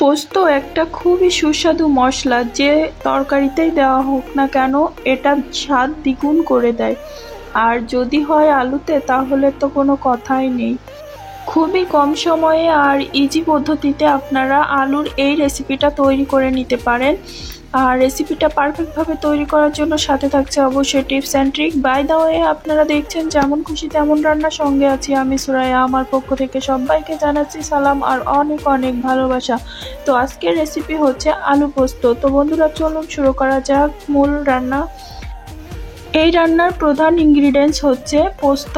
পোস্ত একটা খুবই সুস্বাদু মশলা, যে তরকারিতেই দেওয়া হোক না কেন এটা স্বাদ দ্বিগুণ করে দেয়। আর যদি হয় আলুতে, তাহলে তো কোনো কথাই নেই। খুবই কম সময়ে আর ইজি পদ্ধতিতে আপনারা আলুর এই রেসিপিটা তৈরি করে নিতে পারেন। আর রেসিপিটা পারফেক্টভাবে তৈরি করার জন্য সাথে থাকছে অবশ্যই tips and trick. By the way, আপনারা দেখছেন যেমন খুশি তেমন রান্নার সঙ্গে আছি আমি সুরাইয়া। আমার পক্ষ থেকে সবাইকে জানাচ্ছি সালাম আর অনেক অনেক ভালোবাসা। তো আজকের রেসিপি হচ্ছে আলু পোস্ত। তো বন্ধুরা, চলুন শুরু করা যাক মূল রান্না। এই রান্নার প্রধান ইনগ্রিডিয়েন্টস হচ্ছে পোস্ত।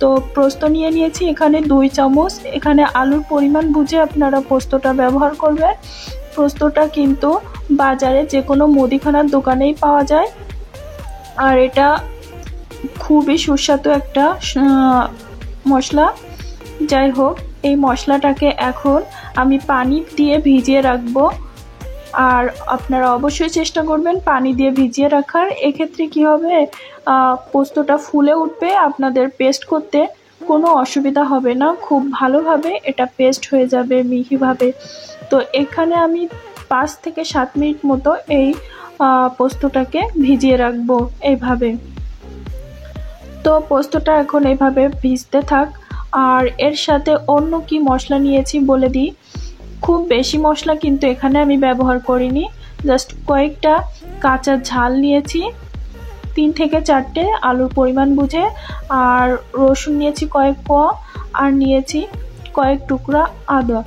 তো পোস্ত নিয়ে নিয়েছি এখানে 2 চামচ। এখানে আলুর পরিমাণ বুঝে আপনারা পোস্তটা ব্যবহার করবেন। পোস্তটা কিন্তু বাজারে যে কোনো মুদিখানার দোকানেই পাওয়া যায়। আর এটা খুবই সুস্বাদু একটা মশলা। যাই হোক, এই মশলাটাকে এখন আমি পানি দিয়ে ভিজিয়ে রাখবো। আর আপনারা অবশ্যই চেষ্টা করবেন পানি দিয়ে ভিজিয়ে রাখার। এক্ষেত্রে কি হবে, পোস্তটা ফুলে উঠবে, আপনাদের পেস্ট করতে কোনো অসুবিধা হবে না, খুব ভালোভাবে এটা পেস্ট হয়ে যাবে মিহিভাবে। তো এখানে আমি 5 থেকে 7 মিনিট মতো এই পোস্তটাকে ভিজিয়ে রাখবো এইভাবে। তো পোস্তটা এখন এইভাবে ভিজতে থাক। আর এর সাথে অন্য কি মশলা নিয়েছি বলে দিই। খুব বেশি মশলা কিন্তু এখানে আমি ব্যবহার করিনি, জাস্ট কয়েকটা কাঁচা ঝাল নিয়েছি, 3 থেকে 4টে আলুর পরিমাণ বুঝে। আর রসুন নিয়েছি কয়েক কোয়া, আর নিয়েছি কয়েক টুকরা আদা।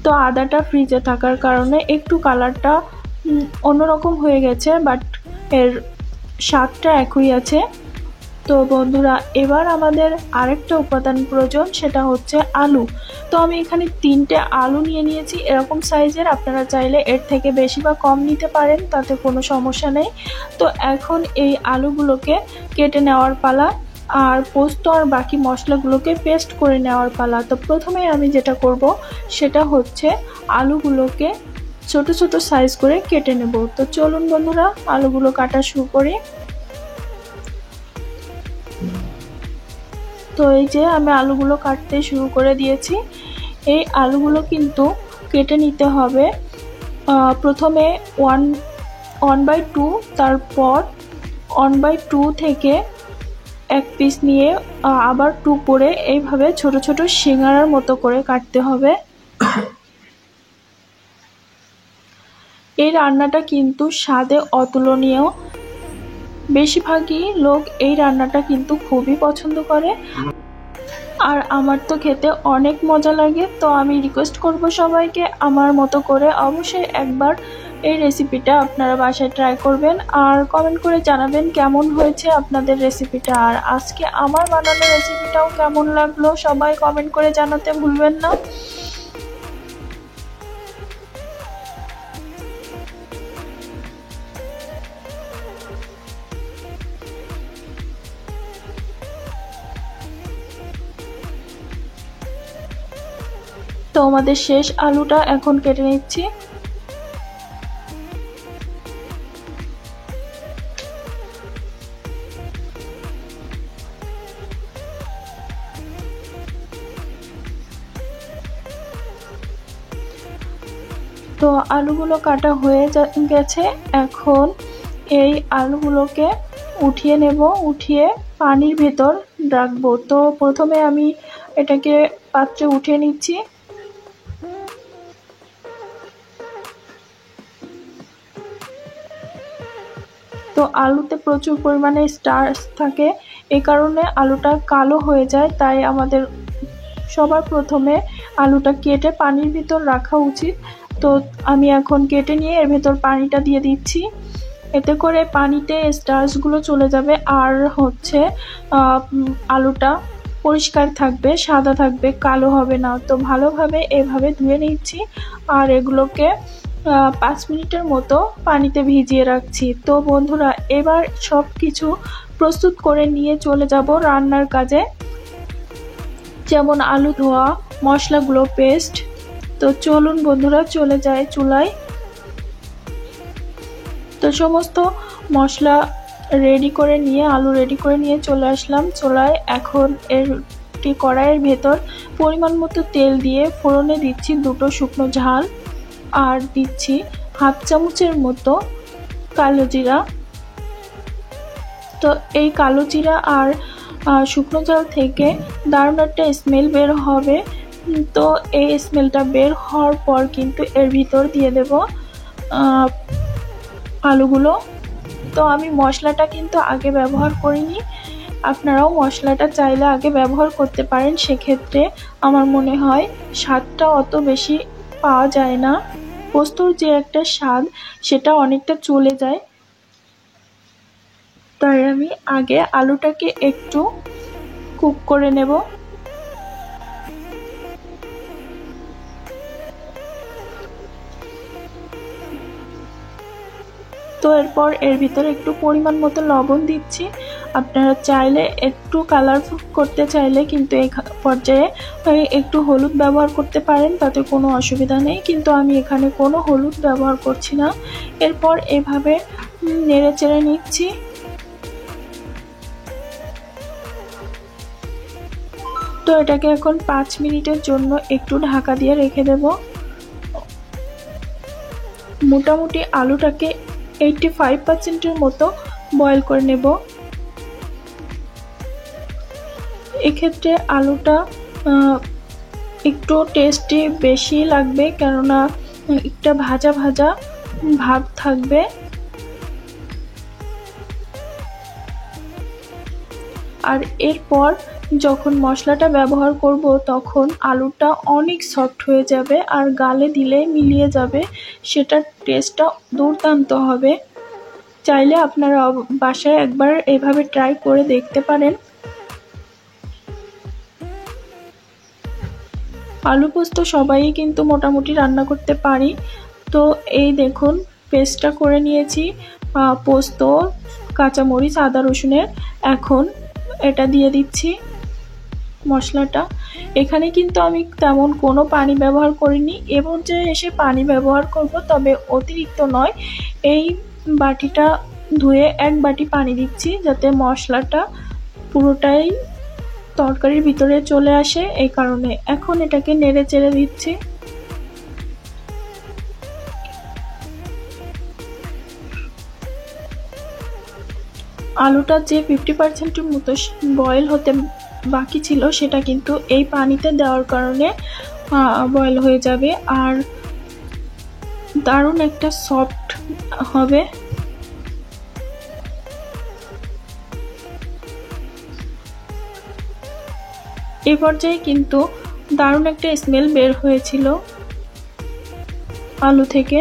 তো আদাটা ফ্রিজে থাকার কারণে একটু কালারটা অন্যরকম হয়ে গেছে, বাট এর স্বাদটা একই আছে। তো বন্ধুরা, এবার আমাদের আরেকটা উপাদান প্রয়োজন, সেটা হচ্ছে আলু। তো আমি এখানে 3টে আলু নিয়ে নিয়েছি এরকম সাইজের। আপনারা চাইলে এর থেকে বেশি বা কম নিতে পারেন, তাতে কোনো সমস্যা নেই। তো এখন এই আলুগুলোকে কেটে নেওয়ার পালা, আর পোস্ত আর বাকি মশলাগুলোকে পেস্ট করে নেওয়ার পালা। তো প্রথমে আমি যেটা করব সেটা হচ্ছে আলুগুলোকে ছোট ছোট সাইজ করে কেটে নেব। তো চলুন বন্ধুরা, আলুগুলো কাটা শুরু করি। তো এই যে আমি আলুগুলো কাটতে শুরু করে দিয়েছি। এই আলুগুলো কিন্তু কেটে নিতে হবে প্রথমে 1/2, তারপর 1/2 থেকে 1 পিস নিয়ে আবার 2 করে এইভাবে ছোট ছোট সিঙ্গারার মতো করে কাটতে হবে। এই রান্নাটা কিন্তু স্বাদে অতুলনীয়। বেশিরভাগই লোক এই রান্নাটা কিন্তু খুবই পছন্দ করে, আর আমার তো খেতে অনেক মজা লাগে। তো আমি রিকোয়েস্ট করব সবাইকে আমার মতো করে অবশ্যই একবার এই রেসিপিটা আপনারা বাসায় ট্রাই করবেন, আর কমেন্ট করে জানাবেন কেমন হয়েছে আপনাদের রেসিপিটা। আর আজকে আমার বানানো রেসিপিটাও কেমন লাগলো সবাই কমেন্ট করে জানাতে ভুলবেন না। তো আমাদের শেষ আলুটা এখন কেটে নিচ্ছি। তো আলুগুলো কাটা হয়ে গেছে। এখন এই আলুগুলোকে উঠিয়ে নেব, উঠিয়ে পানির ভেতর রাখবো। তো প্রথমে আমি এটাকে পাত্রে উঠিয়ে নিচ্ছি। তো আলুতে প্রচুর পরিমাণে স্টার্চ থাকে, এই কারণে আলুটা কালো হয়ে যায়। তাই আমাদের সবার প্রথমে আলুটা কেটে পানির ভিতর রাখা উচিত। তো আমি এখন কেটে নিয়ে এর ভেতর পানিটা দিয়ে দিচ্ছি। এতে করে পানিতে স্টার্চগুলো চলে যাবে, আর হচ্ছে আলুটা পরিষ্কার থাকবে, সাদা থাকবে, কালো হবে না। তো ভালোভাবে এভাবে ধুয়ে নিচ্ছি, আর এগুলোকে 5 মিনিটের মতো পানিতে ভিজিয়ে রাখছি। তো বন্ধুরা, এবার সব কিছু প্রস্তুত করে নিয়ে চলে যাব রান্নার কাজে, যেমন আলু ধোয়া, মশলাগুলো পেস্ট। তো চলুন বন্ধুরা, চলে যায় চুলায়। তো সমস্ত মশলা রেডি করে নিয়ে, আলু রেডি করে নিয়ে চলে আসলাম চুলায়। এখন কড়াইয়ের ভেতর পরিমাণ মতো তেল দিয়ে ফোড়নে দিচ্ছি 2টো শুকনো ঝাল। আর দিচ্ছি হাফ চামচের মতো কালো জিরা। তো এই কালো জিরা আর শুকনো চাল থেকে দারুণ একটা স্মেল বের হবে। তো এই স্মেলটা বের হওয়ার পর কিন্তু এর ভিতর দিয়ে দেব আলুগুলো। তো আমি মশলাটা কিন্তু আগে ব্যবহার করিনি, আপনারাও মশলাটা চাইলে আগে ব্যবহার করতে পারেন, সেক্ষেত্রে আমার মনে হয় স্বাদটা অত বেশি পাওয়া যায় না, পোস্তর যে একটা স্বাদ সেটা অনেকটা চলে যায়। তাই আমি আগে আলুটাকে একটু কুক করে নেব। তো এরপর এর ভিতরে একটু পরিমাণ মতো লবণ দিচ্ছি। আপনারা চাইলে একটু কালারফুল করতে চাইলে কিন্তু এই পর্যায়ে একটু হলুদ ব্যবহার করতে পারেন, তাতে কোনো অসুবিধা নেই, কিন্তু আমি এখানে কোনো হলুদ ব্যবহার করছি না। এরপর এভাবে নেড়ে চেড়ে নিচ্ছি। তো এটাকে এখন 5 মিনিটের জন্য একটু ঢাকা দিয়ে রেখে দেব। মোটামুটি আলুটাকে 85% মতো বয়েল করে নেব। এক্ষেত্রে আলুটা একটু টেস্টি বেশি লাগবে, কেননা একটা ভাজা ভাজা ভাব থাকবে। আর এরপর যখন মশলাটা ব্যবহার করব তখন আলুটা অনেক সফট হয়ে যাবে আর গালে দিলে মিলিয়ে যাবে, সেটার টেস্টটা দুর্দান্ত হবে। চাইলে আপনারা বাসায় একবার এভাবে ট্রাই করে দেখতে পারেন। আলু পোস্ত সবাই কিন্তু মোটামুটি রান্না করতে পারি। তো এই দেখুন পেস্টটা করে নিয়েছি, পোস্ত, কাঁচামরিচ, আদা রসুনের। এখন এটা দিয়ে দিচ্ছি মশলাটা। এখানে কিন্তু আমি তেমন কোনো পানি ব্যবহার করিনি, এবং যে এসে পানি ব্যবহার করব, তবে অতিরিক্ত নয়। এই বাটিটা ধুয়ে 1 বাটি পানি দিচ্ছি, যাতে মশলাটা পুরোটাই তরকারির ভিতরে চলে আসে, এই কারণে। এখন এটাকে নেড়ে চেড়ে দিচ্ছি। আলুটা যে 50% মতো বয়েল হতে বাকি ছিল, সেটা কিন্তু এই পানিতে দেওয়ার কারণে বয়েল হয়ে যাবে আর দারুণ একটা সফট হবে। এই পর্যায়ে কিন্তু দারুণ একটা স্মেল বের হয়েছিল আলু থেকে।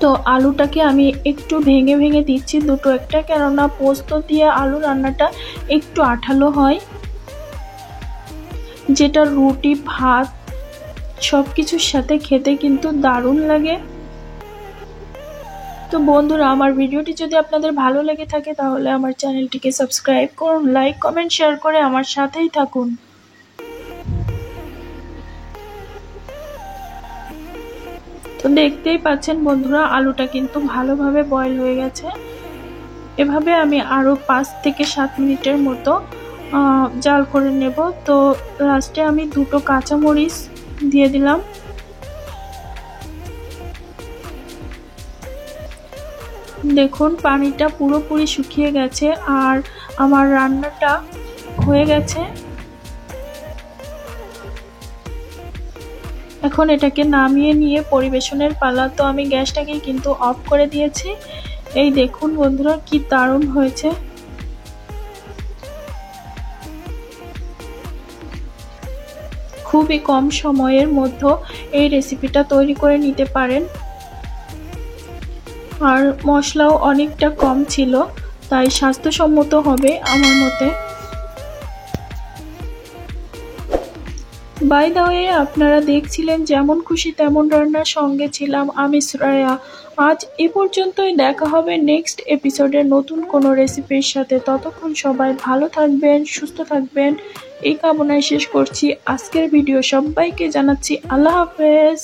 তো আলুটাকে আমি একটু ভেঙে ভেঙে দিচ্ছি, দুটো একটা, কেননা পোস্ত দিয়ে আলু রান্নাটা একটু আঠালো হয়, যেটা রুটি, ভাত সব কিছুর সাথে খেতে কিন্তু দারুণ লাগে। তো বন্ধুরা, আমার ভিডিওটি যদি আপনাদের ভালো লেগে থাকে তাহলে আমার চ্যানেলটিকে সাবস্ক্রাইব করুন, লাইক, কমেন্ট, শেয়ার করে আমার সাথেই থাকুন। তো দেখতেই পাচ্ছেন বন্ধুরা, আলুটা কিন্তু ভালোভাবে বয়েল হয়ে গেছে। এভাবে আমি আরো 5 থেকে 7 মিনিটের মতো জাল করে নেব। তো লাস্টে আমি 2টো কাঁচামরিচ দিয়ে দিলাম। দেখুন পানিটা পুরোপুরি শুকিয়ে গেছে আর আমার রান্নাটা হয়ে গেছে। এখন এটাকে নামিয়ে নিয়ে পরিবেশনের পালা। তো আমি গ্যাসটাকে কিন্তু অফ করে দিয়েছি। এই দেখুন বন্ধুরা, কি দারুণ হয়েছে। খুবই কম সময়ের মধ্যে এই রেসিপিটা তৈরি করে নিতে পারেন। আর মশলাও অনেকটা কম ছিল, তাই স্বাস্থ্যসম্মত হবে আমার মতে। বাই দ্য ওয়ে, আপনারা দেখছিলেন যেমন খুশি তেমন রান্নার, সঙ্গে ছিলাম আমি শ্রেয়া। আজ এ পর্যন্তই, দেখা হবে নেক্সট এপিসোডে নতুন কোনো রেসিপির সাথে। ততক্ষণ সবাই ভালো থাকবেন, সুস্থ থাকবেন, এই কামনায় শেষ করছি আজকের ভিডিও। সবাইকে জানাচ্ছি আল্লাহ হাফেজ।